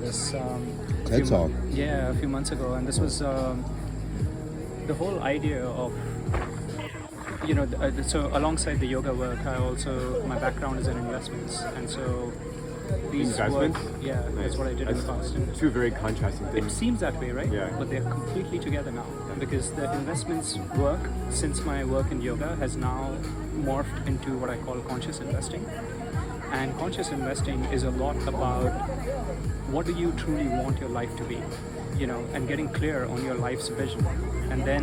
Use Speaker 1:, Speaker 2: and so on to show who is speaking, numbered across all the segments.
Speaker 1: this.
Speaker 2: TED Talk.
Speaker 1: Yeah, a few months ago, and this was the whole idea of so alongside the yoga work, I also my background is in investments, and so these
Speaker 3: Investments?
Speaker 1: work, yeah, that's what I did in the past. And
Speaker 3: Two very contrasting
Speaker 1: it
Speaker 3: things.
Speaker 1: seems that way, right?
Speaker 3: Yeah.
Speaker 1: But they're completely together now because the investments work since my work in yoga has now morphed into what I call conscious investing. And conscious investing is a lot about what do you truly want your life to be, and getting clear on your life's vision. And then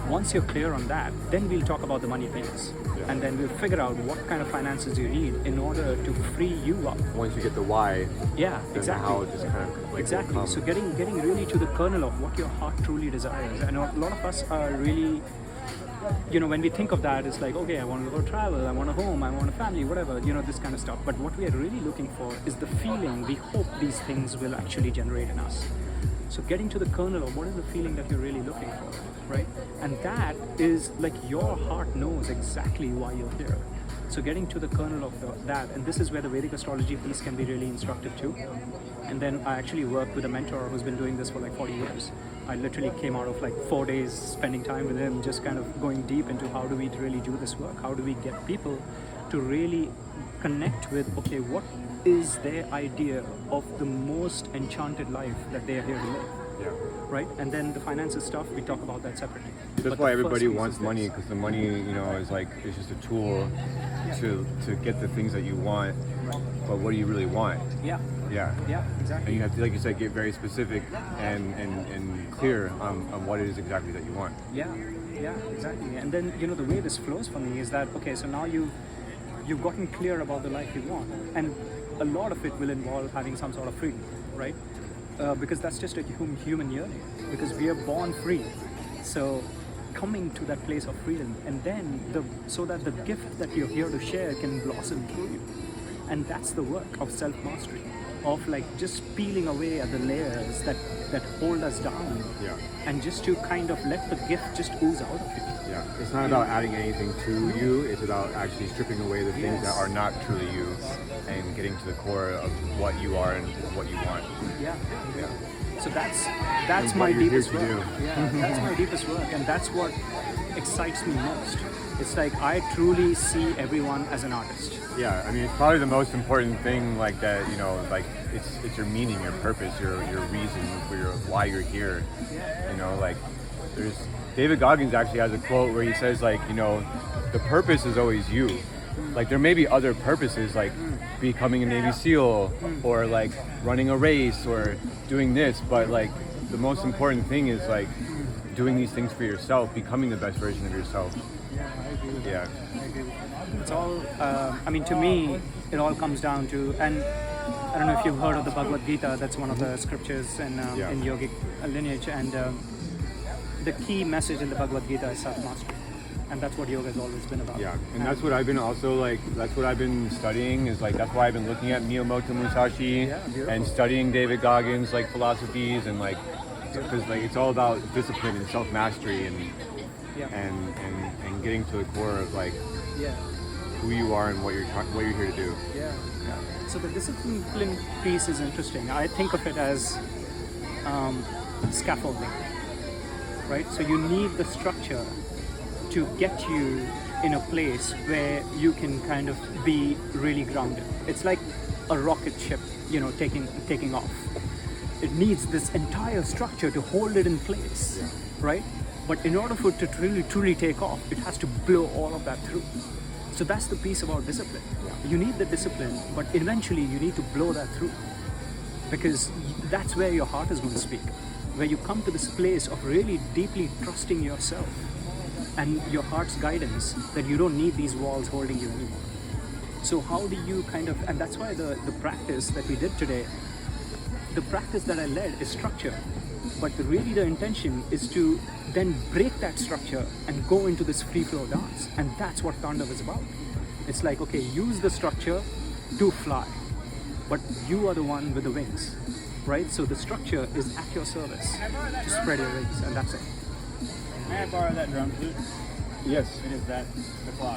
Speaker 1: once you're clear on that, then we'll talk about the money things.
Speaker 3: Yeah.
Speaker 1: And then we'll figure out what kind of finances you need in order to free you up.
Speaker 3: Once you get the why,
Speaker 1: Yeah,
Speaker 3: then
Speaker 1: exactly.
Speaker 3: the how just kind of like
Speaker 1: Exactly.
Speaker 3: will come.
Speaker 1: So getting really to the kernel of what your heart truly desires. And a lot of us are really, when we think of that, it's like, okay, I want to go travel, I want a home, I want a family, whatever, this kind of stuff. But what we are really looking for is the feeling we hope these things will actually generate in us. So getting to the kernel of what is the feeling that you're really looking for, right? And that is like your heart knows exactly why you're here. So getting to the kernel of that, and this is where the Vedic astrology piece can be really instructive too. And then I actually worked with a mentor who's been doing this for like 40 years. I literally came out of like 4 days spending time with him, just kind of going deep into how do we really do this work? How do we get people to really connect with, okay, what is their idea of the most enchanted life that they are here to live?
Speaker 3: Yeah.
Speaker 1: Right? And then the finances stuff, we talk about that separately.
Speaker 3: That's
Speaker 1: But
Speaker 3: why
Speaker 1: the first
Speaker 3: everybody
Speaker 1: piece
Speaker 3: wants
Speaker 1: is
Speaker 3: money,
Speaker 1: this.
Speaker 3: because the money, is like it's just a tool to get the things that you want. But what do you really want?
Speaker 1: Yeah,
Speaker 3: Yeah.
Speaker 1: yeah,
Speaker 3: And
Speaker 1: exactly.
Speaker 3: you have to, like you said, get very specific and clear on what it is exactly that you want.
Speaker 1: Yeah, exactly. And then, the way this flows for me is that, okay, so now you've gotten clear about the life you want. And a lot of it will involve having some sort of freedom, right? Because that's just a human yearning, because we are born free. So coming to that place of freedom, and then so that the gift that you're here to share can blossom through you. And that's the work of self-mastery, of like just peeling away at the layers that hold us down,
Speaker 3: Yeah.
Speaker 1: and just to kind of let the gift just ooze out of you.
Speaker 3: Yeah. It's not about adding anything to you. It's about actually stripping away the things that are not truly you, and getting to the core of what you are and what you want.
Speaker 1: Yeah.
Speaker 3: Yeah.
Speaker 1: So that's
Speaker 3: And
Speaker 1: my
Speaker 3: what you're here
Speaker 1: deepest
Speaker 3: to
Speaker 1: work.
Speaker 3: do.
Speaker 1: Yeah, that's my deepest work, and that's what excites me most. It's like I truly see everyone as an artist.
Speaker 3: Yeah, I mean, it's probably the most important thing, like that. Like it's your meaning, your purpose, your reason for why you're here. Like there's David Goggins actually has a quote where he says like, the purpose is always you. Like there may be other purposes like becoming a Navy SEAL or like running a race or doing this, but like the most important thing is like doing these things for yourself, becoming the best version of yourself.
Speaker 1: Yeah, I agree with
Speaker 3: Yeah.
Speaker 1: that. I agree with that. It's all, to me, it all comes down to, and I don't know if you've heard of the Bhagavad Gita, that's one of the scriptures in yogic lineage, and the key message in the Bhagavad Gita is self-mastery. And that's what yoga has always been about.
Speaker 3: Yeah, and that's what I've been that's what I've been studying, is like, that's why I've been looking at Miyamoto Musashi
Speaker 1: Yeah, beautiful.
Speaker 3: and studying David Goggins, like philosophies, and like, because like it's all about discipline and self-mastery and
Speaker 1: Yeah.
Speaker 3: and getting to the core of like
Speaker 1: Yeah.
Speaker 3: who you are and what you're here to do.
Speaker 1: Yeah. So the discipline piece is interesting. I think of it as scaffolding, right? So you need the structure to get you in a place where you can kind of be really grounded. It's like a rocket ship, taking off. It needs this entire structure to hold it in place, right? But in order for it to truly take off, it has to blow all of that through. So that's the piece about discipline. You need the discipline, but eventually you need to blow that through, because that's where your heart is going to speak, where you come to this place of really deeply trusting yourself and your heart's guidance, that you don't need these walls holding you anymore. So how do you and that's why the practice that we did today, the practice that I led is structure, but really the intention is to then break that structure and go into this free flow dance. And that's what Tandav is about. It's like, okay, use the structure to fly, but you are the one with the wings, right? So the structure is at your service to spread your wings, and that's it.
Speaker 4: May I borrow that drum flute?
Speaker 3: Yes.
Speaker 4: It is that, the clock.